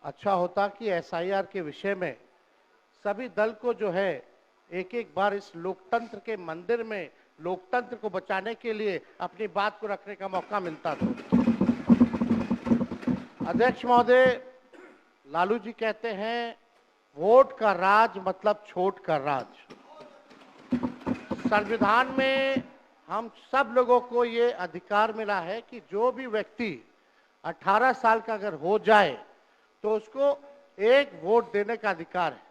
अच्छा होता कि एसआईआर के विषय में सभी दल को जो है एक एक बार इस लोकतंत्र के मंदिर में लोकतंत्र को बचाने के लिए अपनी बात को रखने का मौका मिलता था। अध्यक्ष महोदय, लालू जी कहते हैं वोट का राज मतलब छोट का राज। संविधान में हम सब लोगों को ये अधिकार मिला है कि जो भी व्यक्ति 18 साल का अगर हो जाए तो उसको एक वोट देने का अधिकार है,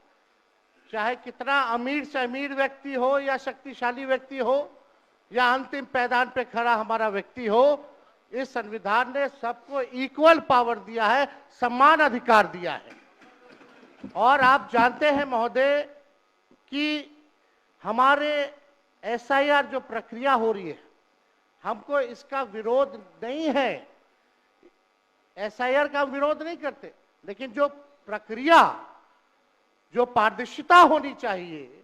चाहे कितना अमीर से अमीर व्यक्ति हो या शक्तिशाली व्यक्ति हो या अंतिम पैदान पे खड़ा हमारा व्यक्ति हो। इस संविधान ने सबको इक्वल पावर दिया है, समान अधिकार दिया है। और आप जानते हैं महोदय कि हमारे एसआईआर जो प्रक्रिया हो रही है, हमको इसका विरोध नहीं है, एसआईआर का विरोध नहीं करते, लेकिन जो प्रक्रिया, जो पारदर्शिता होनी चाहिए,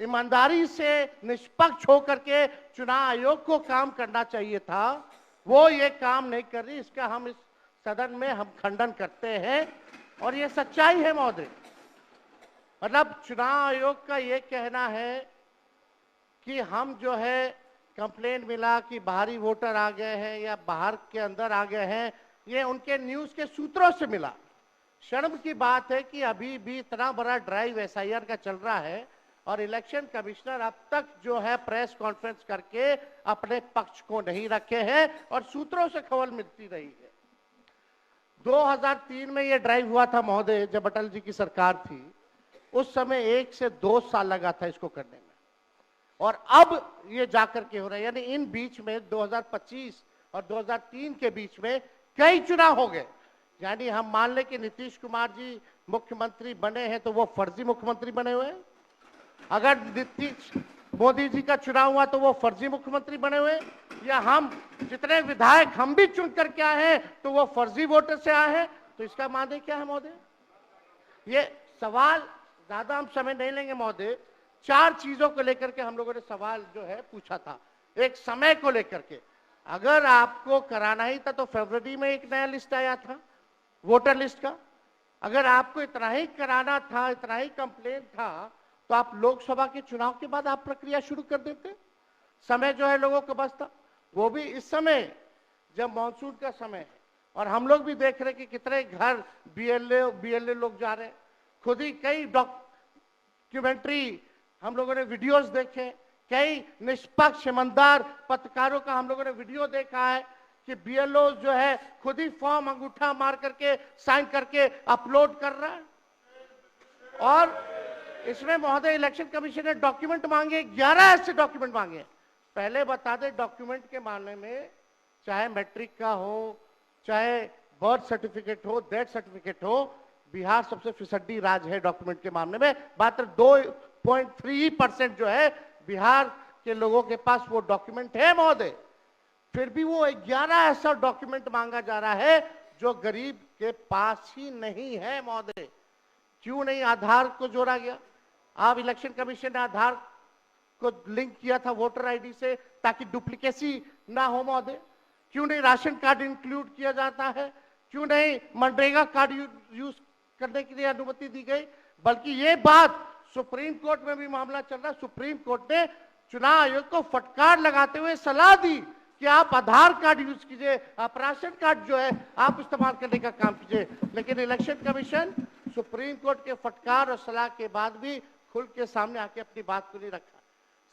ईमानदारी से निष्पक्ष होकर के चुनाव आयोग को काम करना चाहिए था, वो ये काम नहीं कर रही। इसका हम इस सदन में हम खंडन करते हैं और ये सच्चाई है महोदय। मतलब चुनाव आयोग का ये कहना है कि हम जो है कंप्लेंट मिला कि बाहरी वोटर आ गए हैं या बाहर के अंदर आ गए हैं, ये उनके न्यूज के सूत्रों से मिला। शर्म की बात है कि अभी भी इतना बड़ा ड्राइव एसआईआर का चल रहा है और इलेक्शन कमिश्नर अब तक जो है प्रेस कॉन्फ्रेंस करके अपने पक्ष को नहीं रखे हैं और सूत्रों से खबर मिलती रही है। 2003 में ये ड्राइव हुआ था महोदय, जब अटल जी की सरकार थी, उस समय 1 से 2 साल लगा था इसको करने में, और अब ये जाकर के हो रहा है। यानी इन बीच में 2025 और 2003 के बीच में कई चुनाव हो गए। यानी हम मान लें कि नीतीश कुमार जी मुख्यमंत्री बने हैं तो वो फर्जी मुख्यमंत्री बने हुए हैं। अगर नीतीश मोदी जी का चुनाव हुआ तो वो फर्जी मुख्यमंत्री बने हुए, या हम जितने विधायक हम भी चुन करके आए हैं तो वो फर्जी वोटर से आए हैं। तो इसका माने क्या है महोदय? ये सवाल ज्यादा हम समय नहीं लेंगे महोदय। 4 चीजों को लेकर के हम लोगों ने सवाल जो है पूछा था। एक, समय को लेकर के, अगर आपको कराना ही था तो फरवरी में एक नया लिस्ट आया था वोटर लिस्ट का। अगर आपको इतना ही कराना था, इतना ही कंप्लेंट था, तो आप लोकसभा के चुनाव के बाद आप प्रक्रिया शुरू कर देते। समय जो है लोगों के पास था, वो भी इस समय जब मानसून का समय है और हम लोग भी देख रहे हैं कि कितने घर बीएलए लोग जा रहे हैं। खुद ही कई डॉक्यूमेंट्री हम लोगों ने वीडियोस देखे, कई निष्पक्ष ईमानदार पत्रकारों का हम लोगों ने वीडियो देखा है कि बीएलओ जो है खुद ही फॉर्म अंगूठा मार करके साइन करके अपलोड कर रहा है। और इसमें महोदय इलेक्शन कमीशन ने डॉक्यूमेंट मांगे, 11 ऐसे डॉक्यूमेंट मांगे। पहले बता दें, डॉक्यूमेंट के मामले में चाहे मैट्रिक का हो, चाहे बर्थ सर्टिफिकेट हो, डेथ सर्टिफिकेट हो, बिहार सबसे फिसड्डी राज्य है डॉक्यूमेंट के मामले में। मात्र 2.3% जो है बिहार के लोगों के पास वो डॉक्यूमेंट है महोदय। फिर भी वो 11 ऐसा डॉक्यूमेंट मांगा जा रहा है जो गरीब के पास ही नहीं है महोदय। क्यों नहीं आधार को जोड़ा गया? आप इलेक्शन कमीशन ने आधार को लिंक किया था वोटर आईडी से ताकि डुप्लीकेसी ना हो महोदय। क्यों नहीं राशन कार्ड इंक्लूड किया जाता है? क्यों नहीं मनरेगा कार्ड यूज करने के लिए अनुमति दी गई? बल्कि ये बात सुप्रीम कोर्ट में भी मामला चल रहा है। सुप्रीम कोर्ट ने चुनाव आयोग को फटकार लगाते हुए सलाह दी कि आप आधार कार्ड यूज कीजिए, आप राशन कार्ड जो है आप इस्तेमाल करने का काम कीजिए। लेकिन इलेक्शन कमीशन सुप्रीम कोर्ट के फटकार और सलाह के बाद भी खुल के सामने आके अपनी बात को नहीं रखा।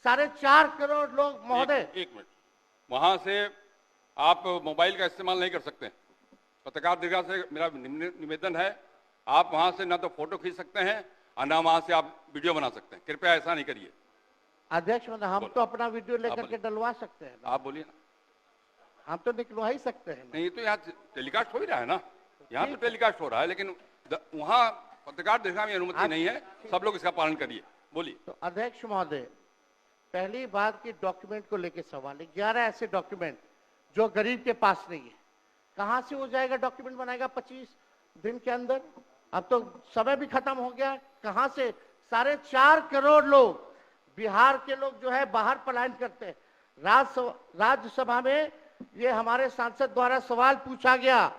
4.5 करोड़ लोग महोदय। एक मिनट, वहां से आप मोबाइल का इस्तेमाल नहीं कर सकते। पत्रकार दीर्घा से मेरा निवेदन है, आप वहां से ना तो फोटो खींच सकते हैं और ना वहां से आप वीडियो बना सकते हैं। कृपया ऐसा नहीं करिए। अध्यक्ष, हम तो अपना वीडियो लेकर के डलवा सकते हैं। आप बोलिए ना। हम तो निकलवा ही सकते हैं। नहीं तो यहाँ टेलीकास्ट हो ही रहा है ना, यहाँ तो टेलीकास्ट हो रहा है, लेकिन वहाँ पत्रकार दीर्घा में अनुमति नहीं है। सब लोग इसका पालन करिए। बोलिए। तो अध्यक्ष महोदय, पहली बात की डॉक्यूमेंट को लेकर सवाल है। 11 ऐसे डॉक्यूमेंट जो गरीब के पास नहीं है, कहां से हो जाएगा? डॉक्यूमेंट बनाएगा 25 दिन के अंदर? अब तो समय भी खत्म हो गया। कहां से 4.5 करोड़ लोग, बिहार के लोग जो है बाहर पलायन करते हैं। राज्यसभा में ये हमारे सांसद द्वारा सवाल पूछा गया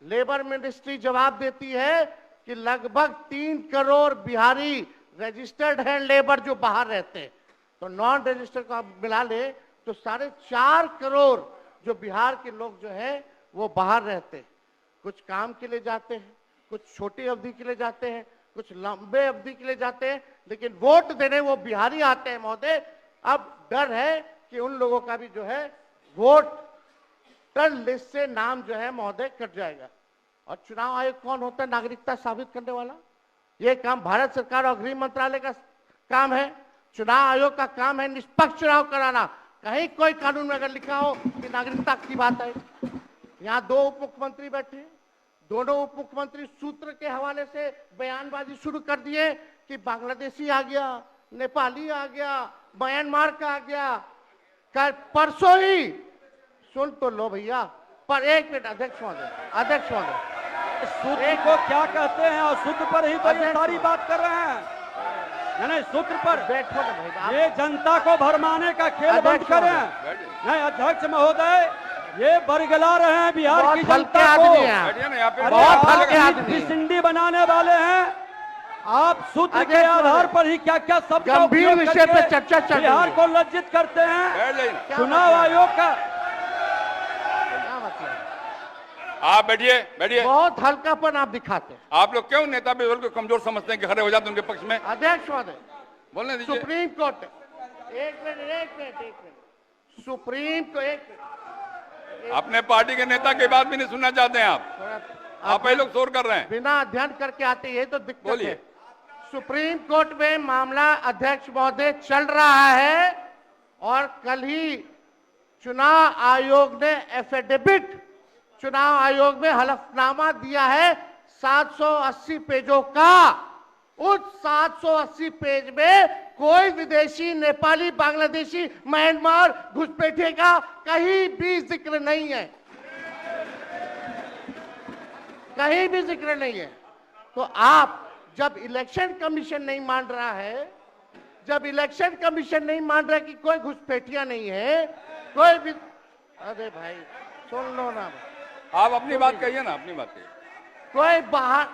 लेबर मिनिस्ट्री जवाब देती है कि लगभग 3 करोड़ बिहारी रजिस्टर्ड हैं लेबर जो बाहर रहते हैं, तो नॉन रजिस्टर्ड को आप मिला ले तो 4.5 करोड़ जो बिहार के लोग जो हैं वो बाहर रहते हैं। कुछ काम के लिए जाते हैं, कुछ छोटी अवधि के लिए जाते हैं, कुछ लंबे अवधि के लिए जाते हैं, लेकिन वोट देने वो बिहारी आते हैं महोदय। अब डर है कि उन लोगों का भी जो है वोटर लिस्ट से नाम जो है महोदय कट जाएगा। और चुनाव आयोग कौन होता है नागरिकता साबित करने वाला? ये काम भारत सरकार और गृह मंत्रालय का काम है। चुनाव आयोग का काम है निष्पक्ष चुनाव कराना। कहीं कोई कानून में अगर लिखा हो कि नागरिकता की बात है। यहाँ 2 उप मुख्यमंत्री बैठे, दोनों उप मुख्यमंत्री सूत्र के हवाले से बयानबाजी शुरू कर दिए कि बांग्लादेशी आ गया, नेपाली आ गया, म्यांमार का आ गया। कल परसों ही सुन तो लो भैया, पर एक मिनट अध्यक्ष महोदय, सूत्र को क्या कहते हैं और सूत्र पर ही तो ये सारी बात कर रहे हैं। नहीं, सूत्र पर बैठो ना भाई, ये जनता को भरमाने का खेल बंद करें। नहीं अध्यक्ष महोदय, ये बरगला रहे हैं बिहार की जनता को। बहुत हल्के आदमी सिंडी बनाने वाले हैं। आप सूत्र के आधार पर ही क्या क्या सब गंभीर विषय पे चर्चा चल रही है। बिहार को लज्जित करते हैं। चुनाव आयोग का आप बैठिए। बहुत हल्कापन आप दिखाते हैं। आप लोग क्यों नेता को कमजोर समझते हैं कि खड़े हो जाते हैं उनके पक्ष में? अध्यक्ष महोदय, बोलने दीजिए। सुप्रीम कोर्ट, एक मिनट, सुप्रीम को एक मिनट, अपने पार्टी के नेता की बात भी नहीं सुनना चाहते हैं आप ही लोग शोर कर रहे हैं। बिना अध्ययन करके आते, ये तो दिक्कत बोलिए। है। सुप्रीम कोर्ट में मामला अध्यक्ष महोदय चल रहा है और कल ही चुनाव आयोग ने एफिडेविट, चुनाव आयोग में हलफनामा दिया है 780 पेजों का। उस 780 पेज में कोई विदेशी, नेपाली, बांग्लादेशी, म्यांमार, घुसपैठिए का कहीं भी जिक्र नहीं है, कहीं भी जिक्र नहीं है। तो आप जब इलेक्शन कमीशन नहीं मान रहा है, जब इलेक्शन कमीशन नहीं मान रहा है कि कोई घुसपैठिया नहीं है, कोई भी, अरे भाई सुन लो ना, आप अपनी बात कहिए ना, अपनी बात कहिए। कोई बाहर,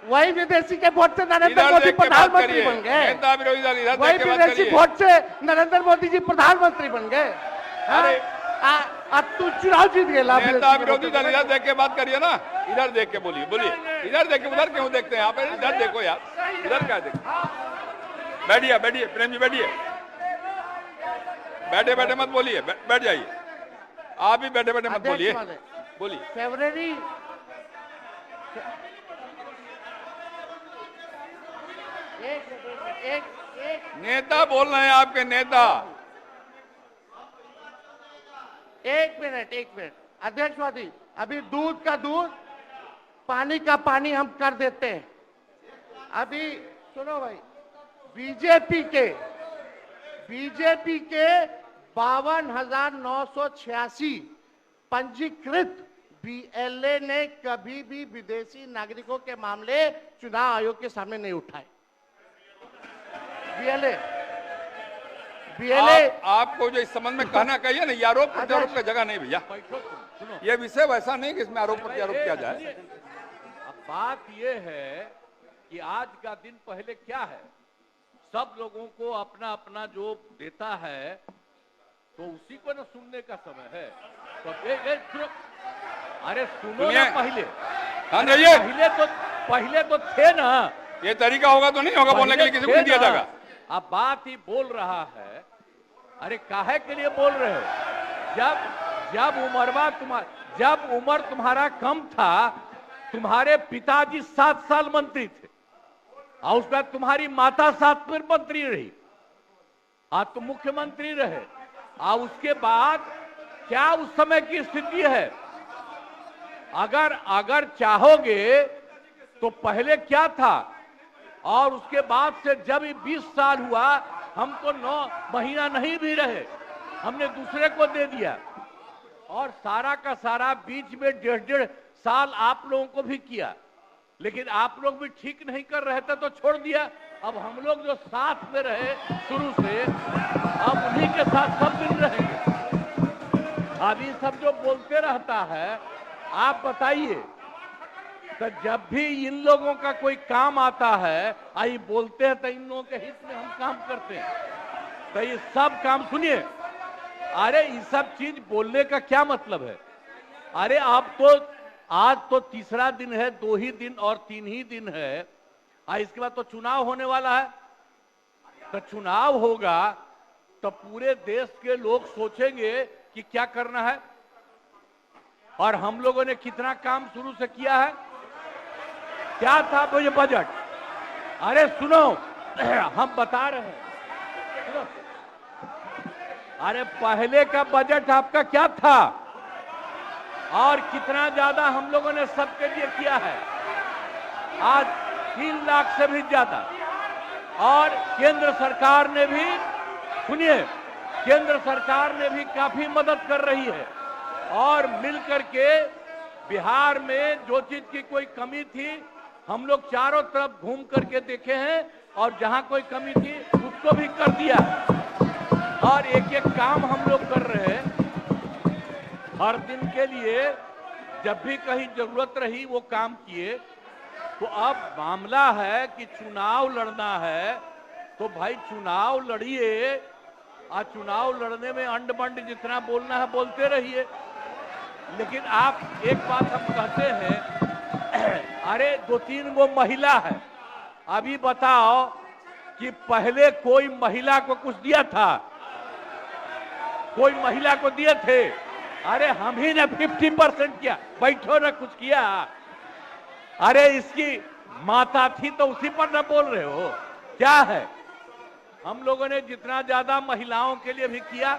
वही विदेशी के वोट से नरेंद्र मोदी प्रधानमंत्री बन गए। नेता विरोधी दल इधर वही देख के बात विदेशी करिए। वोट से नरेंद्र मोदी जी प्रधानमंत्री बन गए। अरे अब तू चुनाव जीत गए। नेता विरोधी दल इधर देख के बात करिए ना, इधर देख के बोलिए। इधर देख के, उधर क्यों देखते हैं आप? इधर देखो यार, इधर क्या देखते? बैठिए प्रेम जी, बैठे मत बोलिए, बैठ जाइए। आप भी बैठे मत बोलिए। फरवरी एक नेता बोल रहे हैं, आपके नेता। एक मिनट अध्यक्ष महोदय, अभी दूध का दूध, पानी का पानी हम कर देते हैं। अभी सुनो भाई, बीजेपी के 52,986 पंजीकृत बीएलए ने कभी भी विदेशी नागरिकों के मामले चुनाव आयोग के सामने नहीं उठाए। बीएलए आपको जो इस संबंध में कहना कहिए ना, ये आरोप प्रत्यारोप का जगह नहीं भैया। ये विषय वैसा नहीं कि इसमें आरोप प्रत्यारोप किया जाए। अब बात ये है कि आज का दिन पहले क्या है, सब लोगों को अपना अपना जो देता है तो उसी को ना सुनने का समय है। तो अरे सुनो ना पहले। पहले तो थे ना। ये तरीका होगा तो नहीं होगा बोलने के लिए, किसी को नहीं दिया जाएगा। अब बात ही बोल रहा है। अरे काहे के लिए बोल रहे हो? जब उम्र तुम्हारा कम था, तुम्हारे पिताजी 7 साल मंत्री थे और उसके बाद तुम्हारी माता 7 फिर मंत्री रही, आज तुम मुख्यमंत्री रहे। और उसके बाद क्या उस समय की स्थिति है? अगर चाहोगे तो पहले क्या था और उसके बाद से जब 20 साल हुआ, हम तो 9 महीना नहीं भी रहे, हमने दूसरे को दे दिया। और सारा का सारा बीच में 1.5 साल आप लोगों को भी किया, लेकिन आप लोग भी ठीक नहीं कर रहे थे तो छोड़ दिया। अब हम लोग जो साथ में रहे शुरू से, अब उन्हीं के साथ सब दिन रहेंगे। अब ये सब जो बोलते रहता है, आप बताइए तो जब भी इन लोगों का कोई काम आता है, आई बोलते हैं तो इन लोगों के हित में हम काम करते हैं। तो ये सब काम सुनिए, अरे ये सब चीज बोलने का क्या मतलब है? अरे आप तो आज तो तीसरा दिन है, 2 ही दिन और 3 ही दिन है, इसके बाद तो चुनाव होने वाला है। तो चुनाव होगा तो पूरे देश के लोग सोचेंगे कि क्या करना है, और हम लोगों ने कितना काम शुरू से किया है। क्या था वो ये बजट? अरे सुनो, हम बता रहे हैं, सुनो। अरे पहले का बजट आपका क्या था और कितना ज्यादा हम लोगों ने सबके लिए किया है? आज 3 लाख से भी ज्यादा। और केंद्र सरकार ने भी, सुनिए, केंद्र सरकार ने भी काफी मदद कर रही है, और मिलकर के बिहार में जो चीज की कोई कमी थी हम लोग चारों तरफ घूम करके देखे हैं, और जहां कोई कमी थी उसको भी कर दिया, और एक एक काम हम लोग कर रहे हैं हर दिन के लिए। जब भी कहीं जरूरत रही वो काम किए। तो अब मामला है कि चुनाव लड़ना है, तो भाई चुनाव लड़िए, और चुनाव लड़ने में अंड बंड जितना बोलना है बोलते रहिए। लेकिन आप एक बात हम कहते हैं, अरे 2-3 वो महिला है, अभी बताओ कि पहले कोई महिला को कुछ दिया था? कोई महिला को दिए थे? अरे हम ही ने 50% किया, बैठो ना कुछ किया। अरे इसकी माता थी तो उसी पर ना बोल रहे हो? क्या है? हम लोगों ने जितना ज्यादा महिलाओं के लिए भी किया,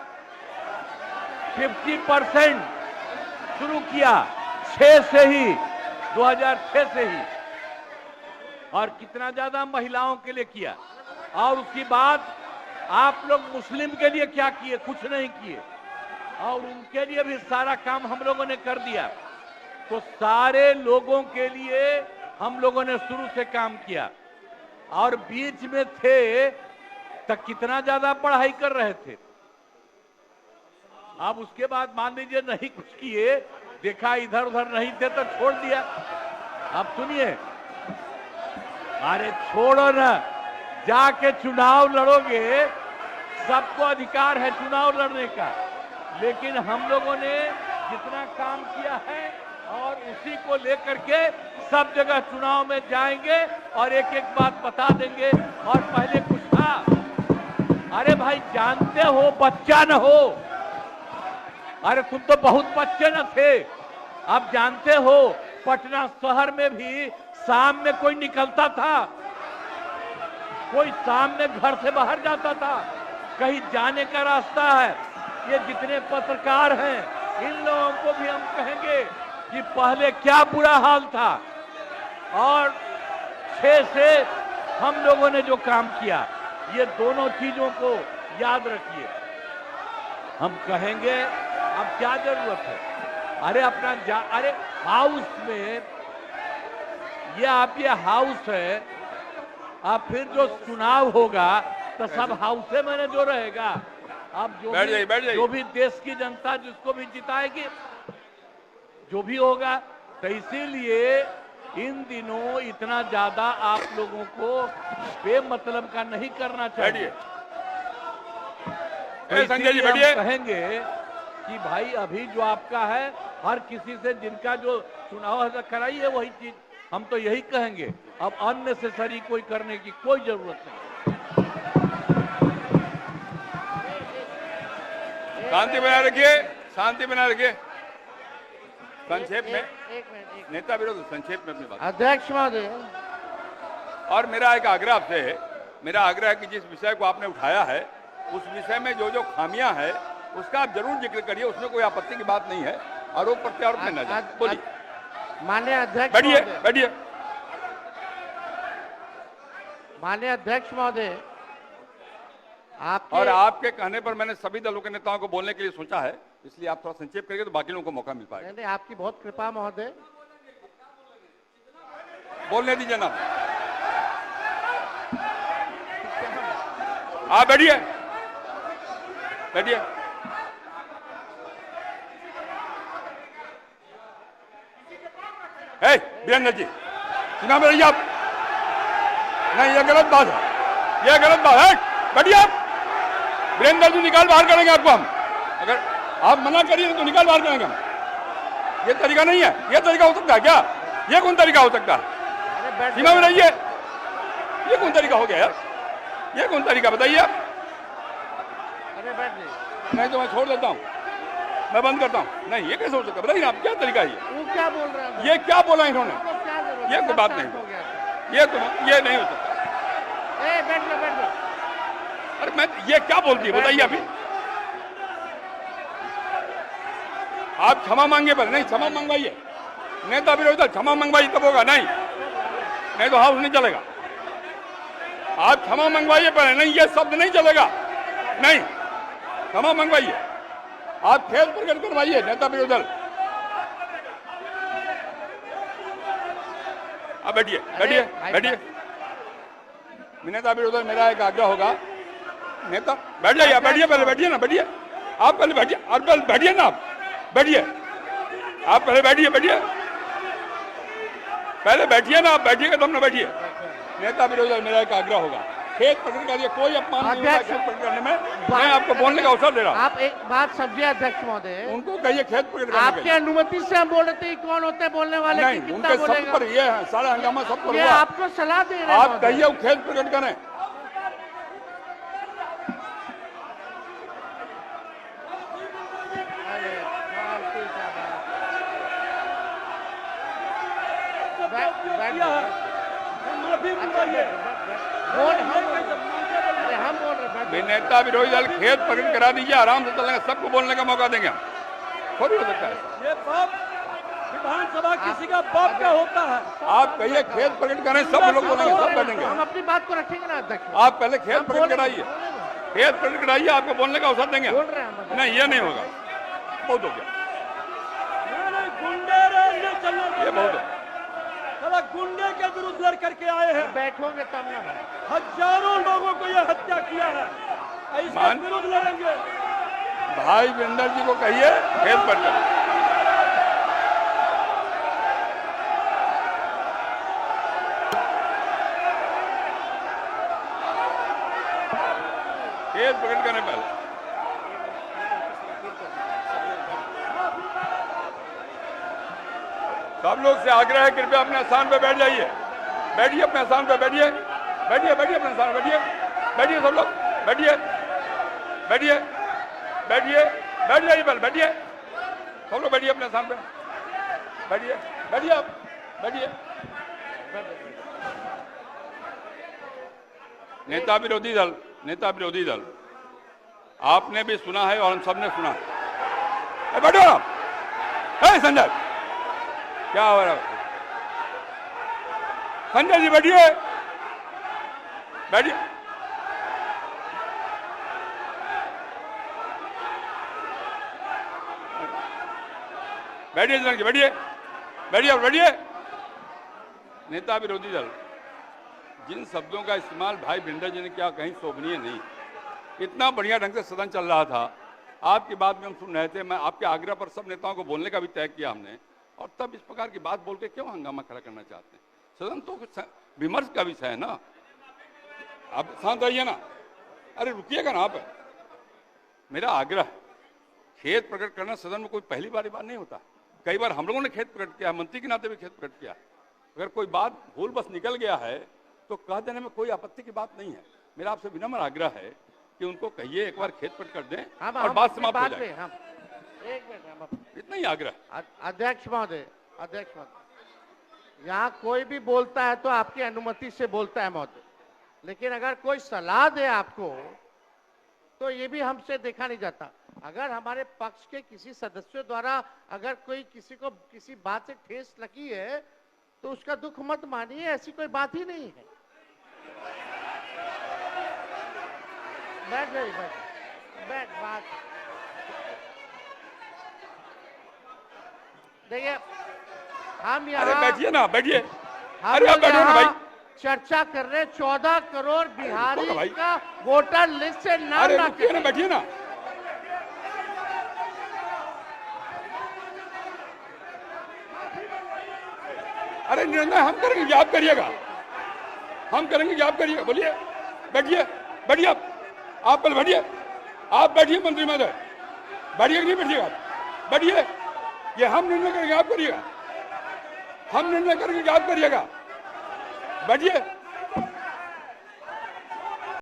50% शुरू किया 6 से ही, 2006 से ही, और कितना ज्यादा महिलाओं के लिए किया। और उसके बाद आप लोग मुस्लिम के लिए क्या किए? कुछ नहीं किए, और उनके लिए भी सारा काम हम लोगों ने कर दिया। तो सारे लोगों के लिए हम लोगों ने शुरू से काम किया, और बीच में थे तो कितना ज्यादा पढ़ाई कर रहे थे। अब उसके बाद मान लीजिए नहीं कुछ किए, देखा इधर उधर नहीं थे तो छोड़ दिया। अब सुनिए, अरे छोड़ो ना, जाके चुनाव लड़ोगे, सबको अधिकार है चुनाव लड़ने का। लेकिन हम लोगों ने जितना काम किया है और उसी को लेकर के सब जगह चुनाव में जाएंगे और एक एक बात बता देंगे। और पहले कुछ था, अरे भाई जानते हो बच्चा न हो, अरे तुम तो बहुत बच्चे न थे। अब जानते हो पटना शहर में भी शाम में कोई निकलता था, कोई शाम में घर से बाहर जाता था, कहीं जाने का रास्ता है। ये जितने पत्रकार हैं इन लोगों को भी हम कहेंगे कि पहले क्या बुरा हाल था, और 6 से हम लोगों ने जो काम किया, ये दोनों चीजों को याद रखिए। हम कहेंगे अब क्या जरूरत है? अरे अपना अरे हाउस में ये हाउस है, अब फिर जो चुनाव होगा तो सब हाउसे में जो रहेगा। अब जो भी देश की जनता जिसको भी जिताएगी, जो भी होगा। तो इसीलिए इन दिनों इतना ज्यादा आप लोगों को बेमतलब का नहीं करना चाहिए। संजय जी हम बैठिए। कहेंगे कि भाई अभी जो आपका है, हर किसी से जिनका जो चुनाव है कराइए वही चीज। हम तो यही कहेंगे, अब अननेसेसरी कोई करने की कोई जरूरत नहीं। शांति बनाए रखिए, शांति बनाए रखिए। संक्षेप में एक मिनट। नेता विरोध, संक्षेप में अपनी बात। अध्यक्ष महोदय, और मेरा एक आग्रह आपसे है, मेरा आग्रह है कि जिस विषय को आपने उठाया है उस विषय में जो जो खामियां हैं उसका आप जरूर जिक्र करिए, उसमें कोई आपत्ति की बात नहीं है। आरोप प्रत्यारोप में न जाए। बोलिए। माननीय अध्यक्ष बैठिए महोदय, बैठिए। माननीय अध्यक्ष महोदय, आपके और आपके कहने पर मैंने सभी दलों के नेताओं को बोलने के लिए सोचा है, इसलिए आप थोड़ा संक्षेप करिए तो बाकी लोगों को मौका मिल पाएगा। नहीं, आपकी बहुत कृपा महोदय। बोलने दीजिए ना, आप बैठिए बैठिए। वीरेंद्र जी चुनाव में रहिए आप। नहीं, ये गलत बात है, ये गलत बात है। बैठिए आप। वीरेंद्र जी निकाल बाहर करेंगे आपको हम, अगर आप मना करिए तो निकाल बाहर करेंगे हम। ये तरीका नहीं है, ये तरीका हो सकता है क्या? ये कौन तरीका हो सकता है? सीमा में रहिए, ये कौन तरीका हो गया यार? ये कौन तरीका बताइए आप? अरे बैठ जाइए। नहीं तो मैं छोड़ देता हूँ, मैं बंद करता हूँ। नहीं, ये कैसे हो सकता है बताइए आप, क्या तरीका है ये? वो क्या बोल रहे हैं? ये क्या बोला इन्होंने? आपको क्या जरूरत है? ये कोई बात सब नहीं। शांत हो गया। ये नहीं हो सकता। ए बैठ लो, बैठ लो। अरे मैं, ये क्या बोलती है बताइए अभी? आप क्षमा मांगे पर नहीं, क्षमा मंगवाइए। नेता विरोधी दल क्षमा मंगवाइए तब होगा, नहीं तो हाउस नहीं चलेगा। आप क्षमा मंगवाइए पर नहीं, ये शब्द नहीं चलेगा। नहीं, क्षमा मंगवाइए। आप खेद प्रकट करवाइए नेता विरोधी दल। आप बैठिए, बैठिए, बैठिए। नेता विरोधी दल मेरा एक आग्रह होगा, नेता बैठ जाइए, बैठिए, पहले बैठिए ना, बैठिए आप, पहले बैठिए, और पहले बैठिए ना आप, बैठिए आप, पहले बैठिए, बैठिए पहले बैठिए ना आप, बैठिएगा तब ना बैठिए। नेता विरोधी दल मेरा एक आग्रह होगा, खेत प्रकट करिए, कोई अपमान नहीं होगा खेत प्रकट करने में। मैं आपको बोलने का अवसर दे रहा हूँ। आप एक बात समझिए अध्यक्ष महोदय, उनको कहिए खेत प्रकट करने आपके अनुमति से हम बोल रहे थे कौन होते हैं बोलने वाले? नहीं, कि उनके कितना सब बोलेगा? पर ये है, सारा हंगामा सब पर ये हुआ। आपको सलाह दे रहे हैं आप महोदय। कहिए वो खेत प्रकट करें। अरे, फालतू का बात। बैठ किया है, जाओ। माफी मंगवाइए। अरे हम बोल रहे बैठ जाओ। नेता विरोधी दल खेत प्रकट करा दीजिए, आराम से चलेंगे, सबको बोलने का मौका देंगे हम। थोड़ी हो सकता है, ये बाप विधानसभा किसी का बाप का होता है। आप कहिए खेत प्रकट करें, सब लोग बोलेंगे, सब बैठेंगे। हम अपनी बात को रखेंगे ना अध्यक्ष। आप पहले खेत प्रकट कराइए, खेत प्रकट कराइए, आपको बोलने का अवसर देंगे। बोल रहे हैं हम। नहीं, ये नहीं होगा, बहुत हो गया, नहीं, गुंडे रहने चलने ये बहुत हो। साला गुंडे के विरुद्ध लड़ करके आए हैं। बैठोगे तब ना। हजारों लोगों को यह हत्या किया है, इसके मान- विरुद्ध लड़ेंगे। भाई वीरेंद्र जी को कहिए खेत प्रकट करें। खेत प्रकट करने पहले सब लोग से आग्रह है, कृपया अपने स्थान पे बैठ जाइए, बैठिए अपने स्थान पे, बैठिए, बैठिए, बैठिए अपने स्थान पे, बैठिए, बैठिए सब लोग, बैठिए, बैठिए, बैठिए, बैठ जाइए पहले, बैठिए सब लोग, बैठिए अपने स्थान पे, बैठिए, बैठिए आप, बैठिए। नेता विरोधी दल, नेता विरोधी दल, आपने भी सुना है और हम सब ने सुना है। बैठो आप। संजय, क्या हो रहा है? संजय जी बैठिए, बैठिए, बैठिए, बैठिए, बैठिए और बैठिए। नेता विरोधी दल, जिन शब्दों का इस्तेमाल भाई भिंडर जी ने किया, कहीं शोभनीय नहीं। इतना बढ़िया ढंग से सदन चल रहा था, आपकी बात में हम सुन रहे थे, मैं आपके आग्रह पर सब नेताओं को बोलने का भी तय किया हमने, और तब इस प्रकार की बात बोल के क्यों हंगामा खड़ा करना चाहते हैं? सदन तो कुछ विमर्श का विषय है ना, आप शांत रहिए ना। अरे रुकिएगा ना आप। मेरा आग्रह, खेत प्रकट करना सदन में कोई पहली बार नहीं होता, कई बार हम लोगों ने खेत प्रकट किया, मंत्री के नाते भी खेत प्रकट किया। अगर कोई बात भूल बस निकल गया है तो कह देने में कोई आपत्ति की बात नहीं है। मेरा आपसे विनम्र आग्रह है कि उनको कहिए एक बार खेत प्रकट कर दें और बात समाप्त हो जाए। एक मिनट, इतना ही आग्रह। अध्यक्ष महोदय, अध्यक्ष महोदय, यहाँ कोई भी बोलता है तो आपकी अनुमति से बोलता है महोदय, लेकिन अगर कोई सलाह दे आपको तो ये भी हमसे देखा नहीं जाता। अगर हमारे पक्ष के किसी सदस्यों द्वारा अगर कोई किसी को किसी बात से ठेस लगी है तो उसका दुख मत मानिए, ऐसी कोई बात ही नहीं है। बैठ जाइए, बैठ बात देखिए, हम अरे यहाँ बैठिए ना, बैठिए। हम अरे आप लोग बैठो ना भाई। यहाँ चर्चा कर रहे 14 करोड़ भाई। बिहारी का वोटर लिस्ट से नाम अरे ना रुकिए ना, बैठिए ना। अरे निर्णय हम करेंगे, आप करिएगा, हम करेंगे, आप करिएगा। बोलिए, बैठिए, बैठिए आप पहले बैठिए, आप बैठिए मंत्री महोदय, बैठिए कि नहीं बैठिएगा आप, बैठिए। ये हम निर्णय करेंगे, आप करिएगा, हम निर्णय करेंगे, आप करिएगा, बैठिए।